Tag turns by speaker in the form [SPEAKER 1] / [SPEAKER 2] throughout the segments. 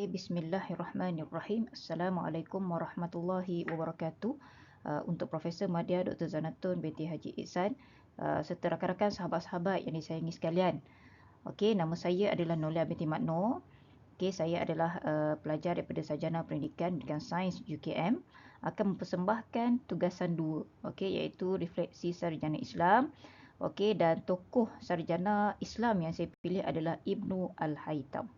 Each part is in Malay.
[SPEAKER 1] Okay, bismillahirrahmanirrahim. Assalamualaikum warahmatullahi wabarakatuh. Untuk Profesor Madya Dr. Zanatun binti Haji Ihsan, serta rakan-rakan sahabat-sahabat yang disayangi sekalian. Okey, nama saya adalah Nolia binti Mat Noor. Okey, saya adalah pelajar daripada Sarjana Pendidikan Sains UKM, akan mempersembahkan tugasan 2, okey, iaitu refleksi sarjana Islam. Okey, dan tokoh sarjana Islam yang saya pilih adalah Ibnu Al-Haytham.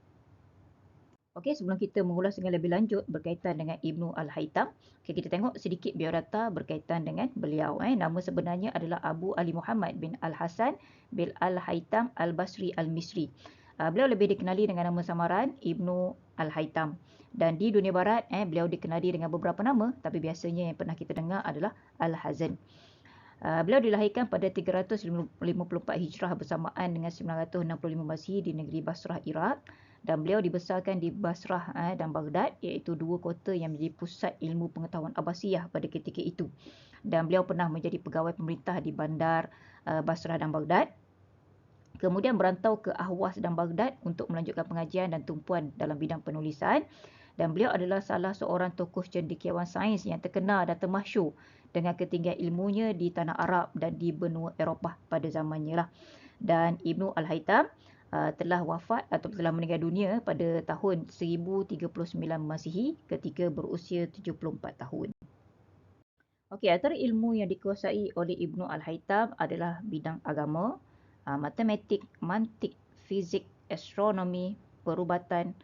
[SPEAKER 1] Okey, sebelum kita mengulas dengan lebih lanjut berkaitan dengan Ibnu Al-Haytham, okay, kita tengok sedikit biodata berkaitan dengan beliau. Nama sebenarnya adalah Abu Ali Muhammad bin Al-Hasan bin Al-Haytham Al-Basri Al-Misri. Beliau lebih dikenali dengan nama samaran Ibnu Al-Haytham. Dan di dunia barat, beliau dikenali dengan beberapa nama, tapi biasanya yang pernah kita dengar adalah Al-Hazan. Beliau dilahirkan pada 354 Hijrah bersamaan dengan 965 Masihi di negeri Basrah, Iraq. Dan beliau dibesarkan di Basrah dan Baghdad, iaitu dua kota yang menjadi pusat ilmu pengetahuan Abbasiyah pada ketika itu. Dan beliau pernah menjadi pegawai pemerintah di bandar Basrah dan Baghdad. Kemudian berantau ke Ahwas dan Baghdad untuk melanjutkan pengajian dan tumpuan dalam bidang penulisan. Dan beliau adalah salah seorang tokoh cendekiawan sains yang terkenal dan termasyhur dengan ketinggian ilmunya di tanah Arab dan di benua Eropah pada zamannya lah. Dan Ibnu Al-Haytham telah wafat atau telah meninggal dunia pada tahun 1039 Masihi ketika berusia 74 tahun. Okey, antara ilmu yang dikuasai oleh Ibnu Al-Haytham adalah bidang agama, matematik, mantik, fizik, astronomi, perubatan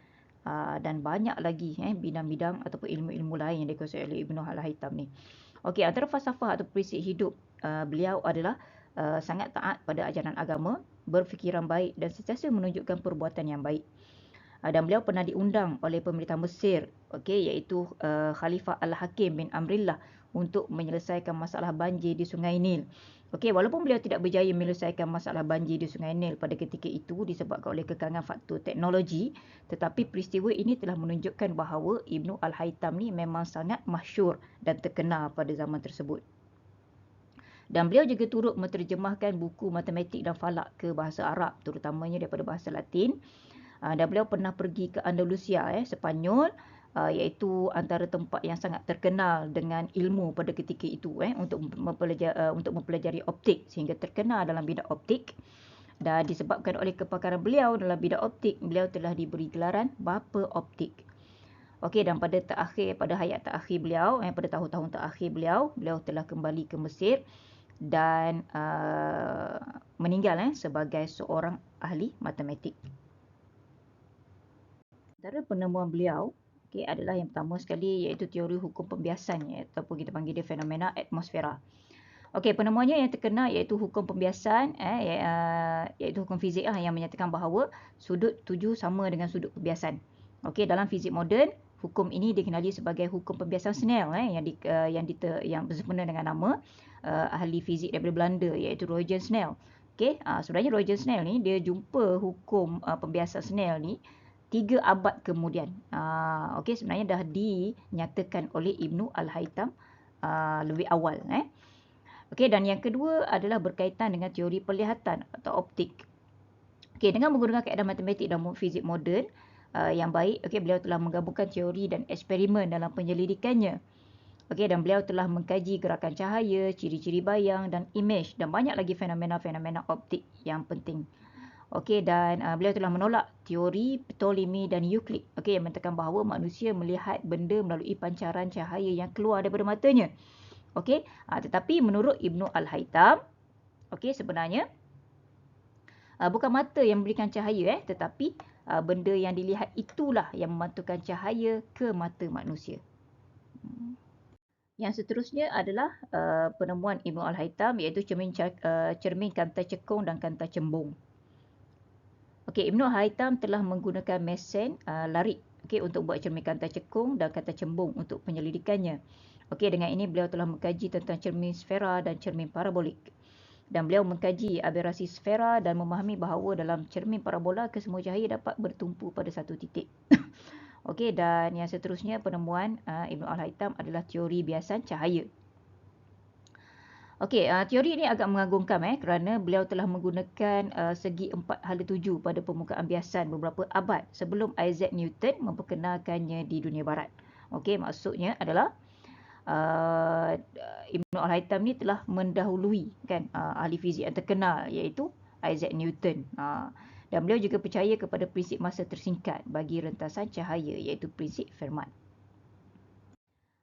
[SPEAKER 1] dan banyak lagi bidang-bidang ataupun ilmu-ilmu lain yang dikuasai oleh Ibnu Al-Haytham ni. Okey, antara falsafah atau prinsip hidup beliau adalah sangat taat pada ajaran agama, berfikiran baik dan sentiasa menunjukkan perbuatan yang baik. Dan beliau pernah diundang oleh pemerintah Mesir, okey, iaitu Khalifah Al-Hakim bin Amrillah untuk menyelesaikan masalah banjir di Sungai Nil. Okey, walaupun beliau tidak berjaya menyelesaikan masalah banjir di Sungai Nil pada ketika itu disebabkan oleh kekurangan faktor teknologi, tetapi peristiwa ini telah menunjukkan bahawa Ibnu Al-Haytham ni memang sangat masyhur dan terkenal pada zaman tersebut. Dan beliau juga turut menterjemahkan buku matematik dan falak ke bahasa Arab, terutamanya daripada bahasa Latin. Dan beliau pernah pergi ke Andalusia, Sepanyol, iaitu antara tempat yang sangat terkenal dengan ilmu pada ketika itu, untuk mempelajari optik, sehingga terkenal dalam bidang optik. Dan disebabkan oleh kepakaran beliau dalam bidang optik, beliau telah diberi gelaran Bapa Optik. Okey, dan pada hayat terakhir beliau, pada tahun-tahun terakhir beliau telah kembali ke Mesir dan meninggal sebagai seorang ahli matematik. Antara penemuan beliau adalah yang pertama sekali iaitu teori hukum pembiasan, ataupun kita panggil dia fenomena atmosfera. Okey, penemuannya yang terkenal iaitu hukum pembiasan, iaitu hukum fizik yang menyatakan bahawa sudut tuju sama dengan sudut pembiasan. Okey, dalam fizik moden, hukum ini dikenali sebagai hukum pembiasan Snell, yang bersempena dengan nama ahli fizik daripada Belanda iaitu Roger Snell. Okey, sebenarnya Roger Snell ni dia jumpa hukum pembiasan Snell ni 3 abad kemudian. Okey, sebenarnya dah dinyatakan oleh Ibnu Al-Haytham lebih awal. Okey, dan yang kedua adalah berkaitan dengan teori penglihatan atau optik. Okey, dengan menggunakan kaedah matematik dan fizik moden yang baik, beliau telah menggabungkan teori dan eksperimen dalam penyelidikannya. Okey, dan beliau telah mengkaji gerakan cahaya, ciri-ciri bayang dan imej dan banyak lagi fenomena-fenomena optik yang penting. Okey, dan beliau telah menolak teori Ptolemy dan Euclid, yang mengatakan bahawa manusia melihat benda melalui pancaran cahaya yang keluar daripada matanya. Okey, tetapi menurut Ibnu Al-Haytham, sebenarnya bukan mata yang memberikan cahaya, tetapi benda yang dilihat itulah yang memantulkan cahaya ke mata manusia. Yang seterusnya adalah penemuan Ibnu Al-Haytham iaitu cermin kanta cekung dan kanta cembung. Okey, Ibnu Al-Haytham telah menggunakan mesin larik untuk buat cermin kanta cekung dan kanta cembung untuk penyelidikannya. Okey, dengan ini beliau telah mengkaji tentang cermin sfera dan cermin parabolik. Dan beliau mengkaji aberasi sfera dan memahami bahawa dalam cermin parabola kesemua cahaya dapat bertumpu pada satu titik. Okey, dan yang seterusnya penemuan Ibnu Al-Haytham adalah teori biasan cahaya. Okey, teori ini agak mengagumkan kerana beliau telah menggunakan segi 4/7 pada permukaan biasan beberapa abad sebelum Isaac Newton memperkenalkannya di dunia barat. Okey, maksudnya adalah Ibnu Al-Haytham ni telah mendahului kan ahli fizik yang terkenal iaitu Isaac Newton. Dan beliau juga percaya kepada prinsip masa tersingkat bagi rentasan cahaya iaitu prinsip Fermat.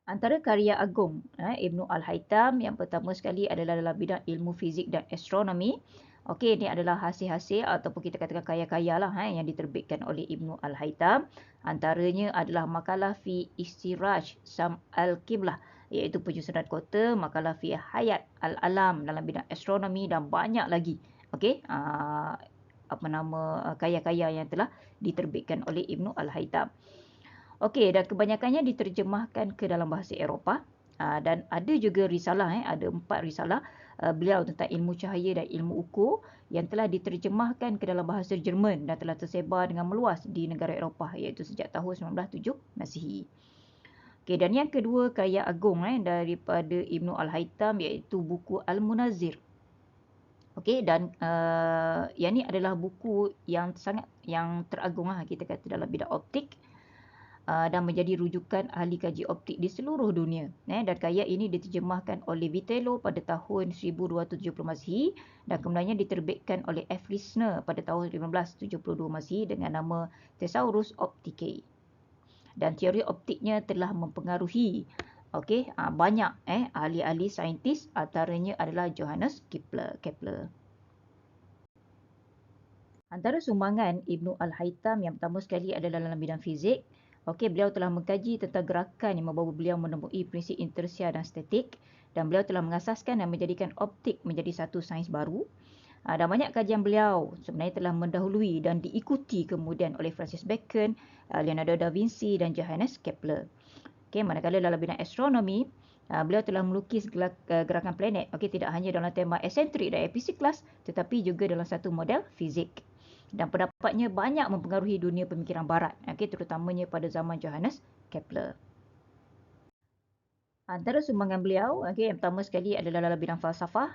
[SPEAKER 1] Antara karya agung Ibnu Al-Haytham yang pertama sekali adalah dalam bidang ilmu fizik dan astronomi. Okey, ini adalah hasil-hasil ataupun kita katakan karya-karya lah yang diterbitkan oleh Ibnu Al-Haytham. Antaranya adalah makalah fi Istiraj Sam Al-Qiblah iaitu penyusunan kota, makalah fi Hayat Al-Alam dalam bidang astronomi dan banyak lagi. Okey, karya-karya yang telah diterbitkan oleh Ibnu Al-Haytham. Okey, dan kebanyakannya diterjemahkan ke dalam bahasa Eropah. Dan ada juga risalah, ada 4 risalah beliau tentang ilmu cahaya dan ilmu ukur yang telah diterjemahkan ke dalam bahasa Jerman dan telah tersebar dengan meluas di negara Eropah iaitu sejak tahun 1907 Masihi. Okey, dan yang kedua karya agung daripada Ibnu Al-Haytham iaitu buku Al-Munazir. Okey, dan yang ni adalah buku yang teragung kita kata dalam bidang optik. Dan menjadi rujukan ahli kaji optik di seluruh dunia. Dan karya ini diterjemahkan oleh Vitello pada tahun 1270 Masihi dan kemudiannya diterbitkan oleh F. Lisner pada tahun 1572 Masihi dengan nama Thesaurus Opticae. Dan teori optiknya telah mempengaruhi banyak ahli-ahli saintis, antaranya adalah Johannes Kepler. Antara sumbangan Ibnu Al-Haytham yang pertama sekali adalah dalam bidang fizik. Okey, beliau telah mengkaji tentang gerakan yang membawa beliau menemui prinsip inersia dan statik dan beliau telah mengasaskan dan menjadikan optik menjadi satu sains baru. Dan banyak kajian beliau sebenarnya telah mendahului dan diikuti kemudian oleh Francis Bacon, Leonardo da Vinci dan Johannes Kepler. Okey, manakala dalam bidang astronomi, beliau telah melukis gerakan planet. Okey, tidak hanya dalam tema eksentrik dan episiklas tetapi juga dalam satu model fizik. Dan pendapatnya banyak mempengaruhi dunia pemikiran barat, terutamanya pada zaman Johannes Kepler. Antara sumbangan beliau, yang pertama sekali adalah dalam bidang falsafah.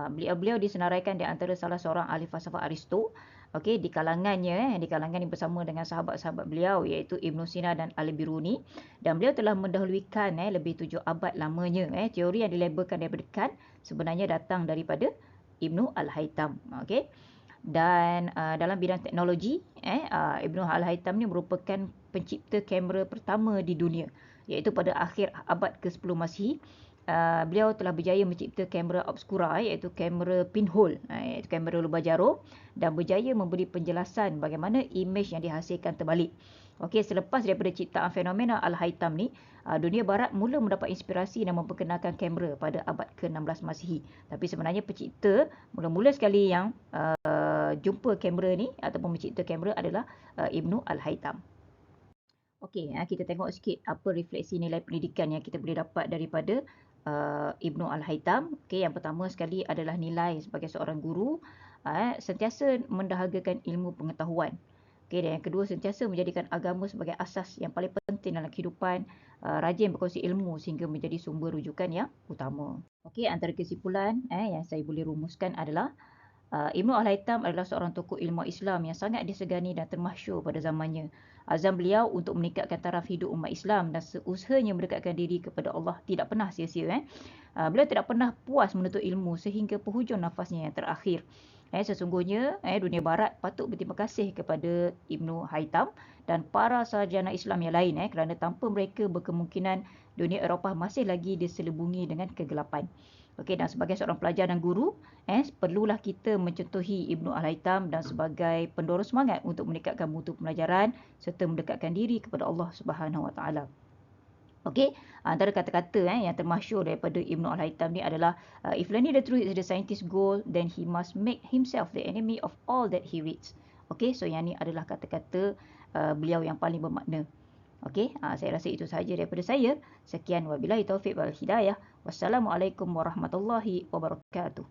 [SPEAKER 1] Beliau disenaraikan di antara salah seorang ahli falsafah Aristo. Di kalangannya, bersama dengan sahabat-sahabat beliau iaitu Ibn Sina dan Al-Biruni. Dan beliau telah mendahulukan lebih 7 abad lamanya. Teori yang dilabelkan daripada Kant sebenarnya datang daripada Ibnu Al-Haytham. Dan dalam bidang teknologi, Ibnu Al-Haytham ni merupakan pencipta kamera pertama di dunia, iaitu pada akhir abad ke-10 Masihi. Beliau telah berjaya mencipta kamera obscura, iaitu kamera pinhole, iaitu kamera lubang jarum, dan berjaya memberi penjelasan bagaimana imej yang dihasilkan terbalik. Selepas daripada ciptaan fenomena Al-Haytham ni, dunia barat mula mendapat inspirasi dan memperkenalkan kamera pada abad ke-16 Masihi. Tapi sebenarnya pencipta mula-mula sekali yang jumpa kamera ni ataupun mencipta kamera adalah Ibnu Al-Haytham. Okey, kita tengok sikit apa refleksi nilai pendidikan yang kita boleh dapat daripada Ibnu Al-Haytham. Yang pertama sekali adalah nilai sebagai seorang guru sentiasa mendahagakan ilmu pengetahuan. Dan yang kedua, sentiasa menjadikan agama sebagai asas yang paling penting dalam kehidupan, rajin berkongsi ilmu sehingga menjadi sumber rujukan yang utama. Antara kesimpulan yang saya boleh rumuskan adalah Ibnu Al-Haytham adalah seorang tokoh ilmu Islam yang sangat disegani dan termasyhur pada zamannya. Azam beliau untuk meningkatkan taraf hidup umat Islam dan seusahanya mendekatkan diri kepada Allah tidak pernah sia-sia. Beliau tidak pernah puas menuntut ilmu sehingga penghujung nafasnya yang terakhir. Sesungguhnya dunia barat patut berterima kasih kepada Ibnu Haytham dan para sarjana Islam yang lain kerana tanpa mereka berkemungkinan dunia Eropah masih lagi diselubungi dengan kegelapan. Dan sebagai seorang pelajar dan guru, perlulah kita mencontohi Ibnu Al-Haytham dan sebagai pendorong semangat untuk meningkatkan mutu pembelajaran serta mendekatkan diri kepada Allah Subhanahu Wa Taala. Antara kata-kata yang termasyhur daripada Ibnu Al-Haytham ni adalah if learning the truth is the scientist's goal, then he must make himself the enemy of all that he reads. So yang ni adalah kata-kata beliau yang paling bermakna. Saya rasa itu sahaja daripada saya. Sekian wabillahi taufiq wal hidayah. Wassalamualaikum warahmatullahi wabarakatuh.